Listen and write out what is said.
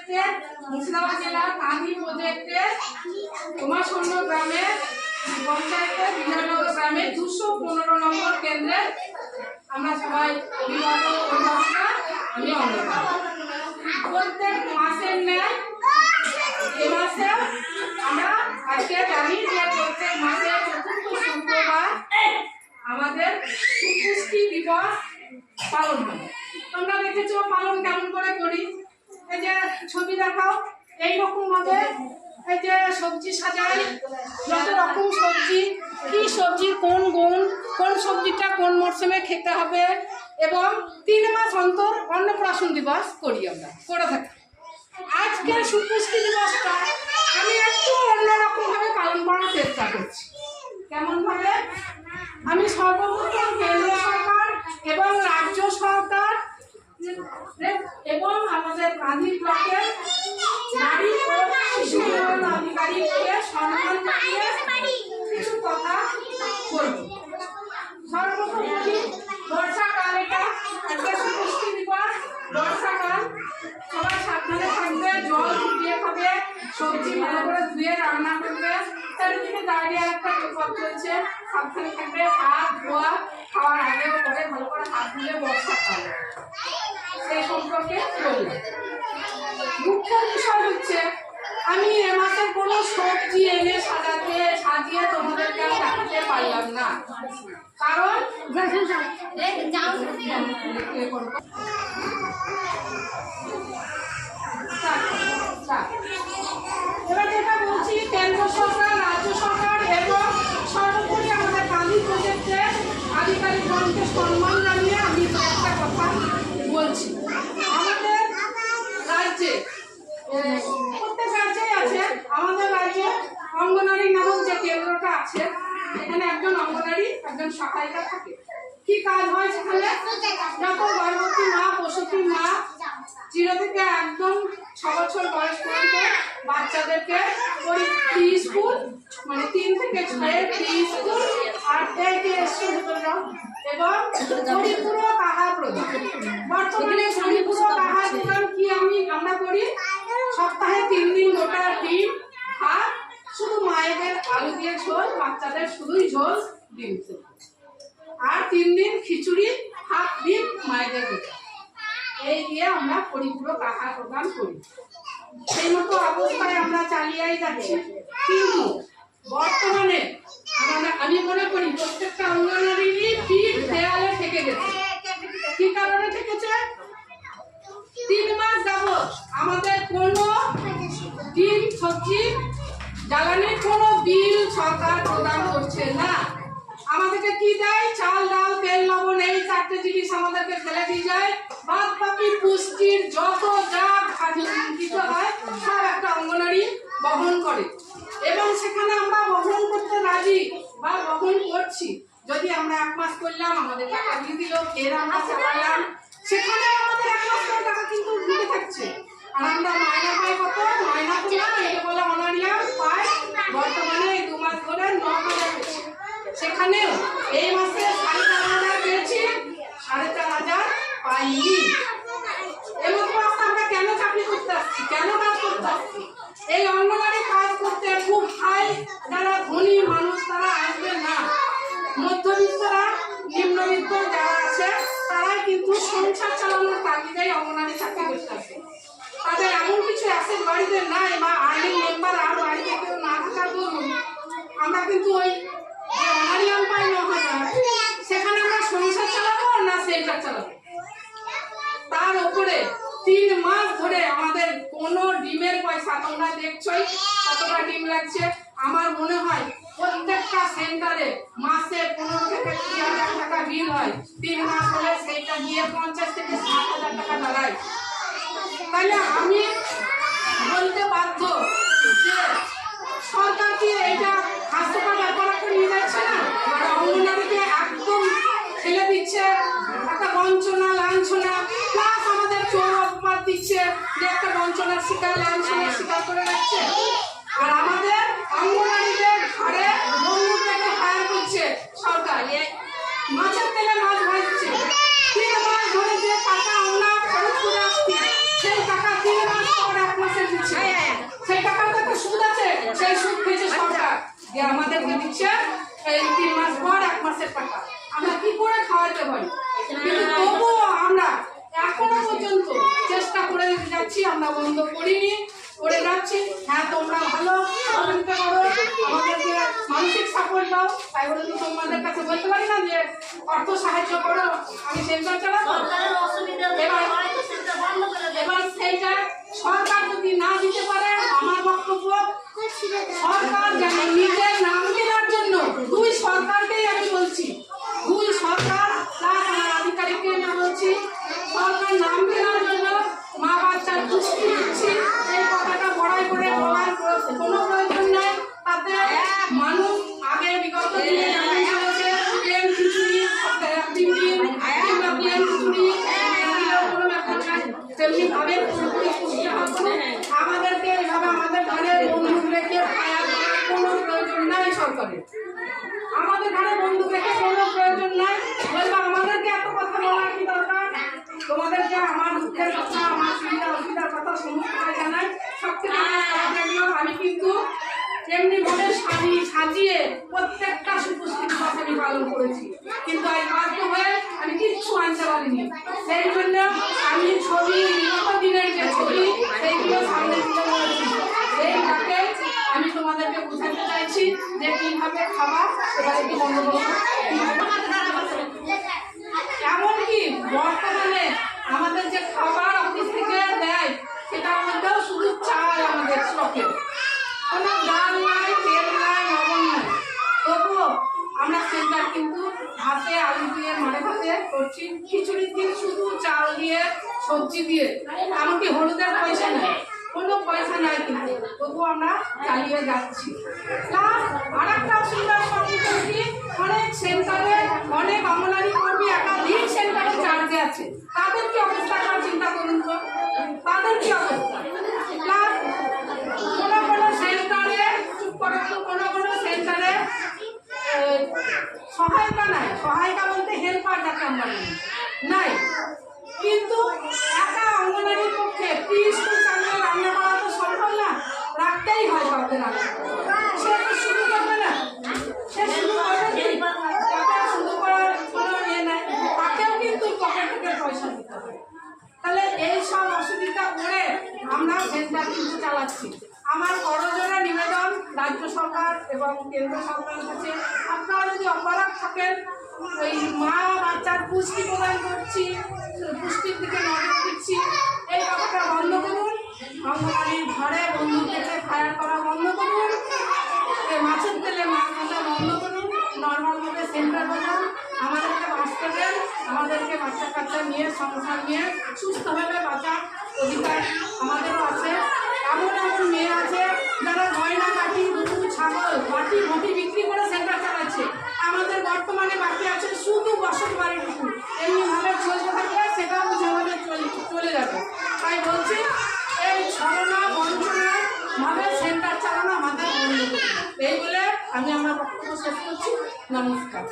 প্রজেক্টের মুর্শিদাবাদ জেলার কাঁদি প্রজেক্টের উমাশূন্য গ্রামের পঞ্চায়েতের বিজয়নগর গ্রামে 215 নম্বর কেন্দ্রে আমরা সবাই অভিভাবক অভিভাবকরা আমি অংশগ্রহণ প্রত্যেক মাসের ন্যায় এ মাসে আমরা আজকে জানি যে প্রত্যেক মাসে চতুর্থ শুক্রবার আমাদের সুপুষ্টি দিবস পালন হয়। তোমরা দেখেছো পালন কেমন করে করি, এই যে ছবি দেখাও এইরকম ভাবে এই যে সবজি সাজাই, যত রকম সবজি, কি সবজি কোন গুণ, কোন সবজিটা কোন মরশুমে খেতে হবে, এবং 3 মাস অন্তর অন্নপ্রাশন দিবস করি আমরা করে থাকি। আজকের সুপুষ্টি দিবসটা আমি একটু অন্যরকম ভাবে পালন করার চেষ্টা করছি। কেমন ভাবে? আমি সর্বপ্রথম কেন্দ্র সরকার এবং রাজ্য সরকার এবং আমাদের কাঁদি ব্লকের নারী ও শিশু উন্নয়ন আধিকারিককে সম্মান জানিয়ে কিছু কথা বলব। সর্বপ্রথম বলি, বর্ষাকাল, এটা একটা সুপুষ্টি দিবস। বর্ষাকাল, সবাই সাবধানে থাকবে, জল ফুটিয়ে খাবে, সবজি ভালো করে ধুয়ে রান্না করবে। চারিদিকে ডায়রিয়া একটা বিপদ চলছে, সাবধানে থাকবে। হাত ধোয়া, খাওয়ার আগেও পরে ভালো করে হাত ধুলে বর্ষাকাল সেই সম্পর্কে বললাম। মুখ্য বিষয় হচ্ছে আমি এ মাসে কোনো সবজি এনে সাজিয়ে তোমাদেরকে দেখাতে পারলাম না, কারণ এবার যেটা বলছি, কেন্দ্র সরকার, রাজ্য সরকার এবং সর্বোপরি আমাদের কাঁদি প্রজেক্টের আধিকারিকগণকে সম্মান জানিয়ে আমি একটা কথা বলছি। আমাদের রাজ্যে, প্রত্যেক রাজ্যেই আছে, আমাদের রাজ্যে অঙ্গনারী নামক যে কেন্দ্রটা আছে, এখানে একজন অঙ্গনারী, একজন সহায়িকা থাকে। কি কাজ হয় সেখানে? যত গর্ভবতী মা, প্রসূতি মা 0 থেকে একদম 6 বছর বয়স পর্যন্ত বাচ্চাদেরকে ওই প্রি স্কুল, মানে 3 থেকে 6 প্রি স্কুল আর থেকে এবং পরিপূরক আহার প্রদান। বর্তমানে পরিপূরক আহার প্রদান কি আমরা করি? সপ্তাহে 3 দিন গোটা ডিম, ভাত, শুধু মায়েদের আলু দিয়ে ঝোল, বাচ্চাদের শুধুই ঝোল, ডিম, আর 3 দিন খিচুড়ি, ভাত, ডিম, মায়েদের গোটা। এই দিয়ে আমরা পরিপূরক আহার প্রদান করি। সেই মতো অবস্থায় আমরা চালিয়েই যাচ্ছি। কিন্তু বর্তমানে আমি মনে করি প্রত্যেকটা অঙ্গনারীরই পিঠ দেয়ালে ঠেকে গেছে। কি কারণে ঠেকেছে? 3 মাস যাবত আমাদের কোনো ডিম, সবজি, জ্বালানির কোনো বিল সরকার প্রদান করছে না। আমাদেরকে কি দেয়? চাল, ডাল, তেল, লবণ, এই 4টে জিনিস আমাদেরকে ফেলে দিয়ে যায়। বাদ বাকি পুষ্টির যত যা দিতে হয় সব একটা অঙ্গনারী বহন করে, এবং সেখানে আমরা বহন করতে রাজি বা বহন করছি। যদি আমরা 1 মাস করলাম, আমাদের টাকা দিয়ে দিল, ফের আমরা চালালাম, সেখানে আমাদের 1 মাস করে টাকা কিন্তু ঢুকে থাকছে। আর আমরা মায়না পাই কত? মায়না এটা বলে অনারিয়াম পাই বর্তমানে এই 2 মাস ধরে 9,000 পেয়েছি। সেখানেও এই মাসে 4,500 পেয়েছি, 4,500 পাইনি। এমন অবস্থা আমরা কেন চাকরি করতে আসছি, কেন কাজ করতে আসছি? এই অঙ্গনওয়াড়ি কাজ করতে খুব হাই যারা ধনী মানুষ তারা আসবে না, মধ্যবিত্তরা, নিম্নবিত্ত যারা আছে তারাই কিন্তু সংসার চালানোর তাগিদেই অঙ্গনওয়াড়ি চাকরি করতে আসে। তাদের এমন কিছু অ্যাসেট বাড়িতে নাই বা আর্নিং মেম্বার আর বাড়িতে কেউ না থাকার দরুন আমরা কিন্তু ওই অনারিয়াম পাই 9,000, সেখানে আমরা সংসার চালাবো না সেন্টার চালাবো। তার উপরে 3 মাস ধরে আমাদের কোনো ডিমের পয়সা, তোমরা দেখছোই কতটা ডিম লাগছে। আমার মনে হয় প্রত্যেকটা সেন্টারে মাসে 15 থেকে 30,000 টাকা বিল হয়। 3 মাস হলে সেইটা গিয়ে 50 থেকে 60,000 টাকা দাঁড়ায়। তাহলে আমি বলতে বাধ্য যে সরকার কি এইটা হাসপাতাল ব্যাপারটা নিয়ে যাচ্ছে না, আর অঙ্গনারীকে একদম ফেলে দিচ্ছে, একটা বঞ্চনা, লাঞ্ছনা, প্লাস আমাদের চোর অপবাদ দিচ্ছে যে একটা বঞ্চনার শিকার, লাঞ্ছনার শিকার করে রাখছে। আর আমাদের অঙ্গনারীদের ঘরে বন্ধুদেরকে হায়ার করছে সরকার, মাছের তেলে মাছ ভাজছে। 3 মাস ধরে যে টাকা আমরা খরচ করে আসছি, সেই টাকা 3 মাস পর 1 মাস যে আমাদেরকে দিচ্ছে এই 3 মাস পর 1 মাসের টাকা, আমরা কি করে খাওয়াতে পারি? কিন্তু তবুও আমরা এখনো পর্যন্ত চেষ্টা করে যাচ্ছি, আমরা বন্ধ করিনি, করে যাচ্ছি। হ্যাঁ, তোমরা ভালো সহযোগিতা করো, আমাদেরকে মানসিক সাপোর্ট দাও, তাই বলে তো তোমাদের কাছে বলতে পারি না যে অর্থ সাহায্য করো, আমি সেন্টার চালাবো। এবার সেইটা সরকার যদি না দিতে পারে, আমার বক্তব্য সরকার যেন নিজের নাম কেনার জন্য, 2 সরকারকেই আমি বলছি, 2 সরকার প্লাস আমার আধিকারিককে আমি বলছি, সরকার নাম কেনার জন্য মা বাচ্চার পুষ্টি দিচ্ছি এই কথাটা বড়াই করে বলার কোনো প্রয়োজন নেই। তাতে মানুষ আগে বিগত দিনে যেমন চলেছে প্লেন খিচুড়ি, কিংবা প্লেন খিচুড়ি কোনো ব্যাপার নাই, তেমনি ভাবে পুরোপুরি পুষ্টি হবে। আমাদেরকে এভাবে আমাদের ঘরের বন্ধু রেখে ফায়ার করার কোনো প্রয়োজন নাই সরকারের, আমাদের ঘরে বন্ধু রেখে কোনো প্রয়োজন নাই। বলবো আমাদেরকে এত কথা বলার কি দরকার? তোমাদেরকে আমার দুঃখের কথা, আমার সুবিধা অসুবিধার কথা সমস্ত জানাই। সবথেকে আমি কিন্তু এমনি ভাবে সাজিয়ে প্রত্যেকটা সুপুষ্টি দিবস আমি পালন করেছি, কিন্তু আজ বাধ্য হয়ে আমি কিচ্ছু আনতে পারিনি। সেই জন্য আমি ছবি, বিগত দিনের যে ছবি সেইগুলো সামনে তুলে ধরেছি। সেইটাকে আমি তোমাদেরকে বোঝাতে চাইছি যে কিভাবে খাবার এবার একটু বন্ধ করবো। এমনকি বর্তমানে আমাদের যে খাবার অফিস থেকে দেয় সেটার মধ্যেও শুধু চাল আমাদের স্টকে, কোনো ডাল নাই, তেল নাই, লবণ নাই। তবুও আমরা সেন্টার কিন্তু ভাতে আলু দিয়ে মারে ভাতে করছি, খিচুড়ির দিন শুধু চাল দিয়ে সবজি দিয়ে, এমনকি হলুদের পয়সা নেই, কোনো পয়সা নাই, কিন্তু তবুও আমরা চালিয়ে যাচ্ছি। প্লাস আর একটা অসুবিধার সম্মুখীন কি, অনেক সেন্টারে অনেক অঙ্গনারী কর্মী একাধিক সেন্টারে চার্জে আছে, তাদের কি অবস্থা চিন্তা করুন তো, তাদের কি অবস্থা। প্লাস কোনো সেন্টারে চুপ করে, কোনো সেন্টারে সহায়িকা নাই, সহায়িকা বলতে হেল্পার যাকে আমরা নাই, কিন্তু একা অঙ্গনারীর পক্ষে স্কুল চালিয়ে রান্না করা তো সম্ভব না, রাখতেই হয় কাউকে রান্না, সে তো শুরু করবে না, সে শুরু করবে শুরু করার কোনো ইয়ে নাই, তাকেও কিন্তু পকেট থেকে পয়সা দিতে হবে। তাহলে এই সব অসুবিধা করে আমরা সেন্টার কিন্তু চালাচ্ছি। আমার করজোড়া নিবেদন রাজ্য সরকার এবং কেন্দ্র সরকারের কাছে, আপনারা যদি অপারগ থাকেন, ওই মা বাচ্চার পুষ্টি প্রদান করছি, পুষ্টির দিকে নজর দিচ্ছি, এই কথাটা বন্ধ করুন। অঙ্গনওয়াড়ির ঘরে বন্ধু থেকে ফায়ার করা বন্ধ করুন, মাছের তেলে মাছ ভাজা বন্ধ করুন, নর্মালভাবে সেন্টার বাজান, আমাদেরকে বাঁচতে দেন, আমাদেরকে বাচ্চা কাচ্চা নিয়ে সংসার নিয়ে সুস্থভাবে বাঁচার অধিকার আমাদেরও আছে। এমন এমন মেয়ে আছে যারা গয়না কাঠি, গরু, ছাগল, মাটি ঘটি বিক্রি করে সেন্টার চালাচ্ছে, আমাদের বর্তমানে বাকি আছে শুধু বসত বাড়িটুকু, এমনিভাবে চলতে থাকলে সেটাও যেভাবে চলে যাবে। তাই বলছি এই ছলনা বঞ্চনা ভাবে সেন্টার চালানো আমাদের বন্ধ করুন। এই বলে আমি আমার বক্তব্য শেষ করছি। নমস্কার।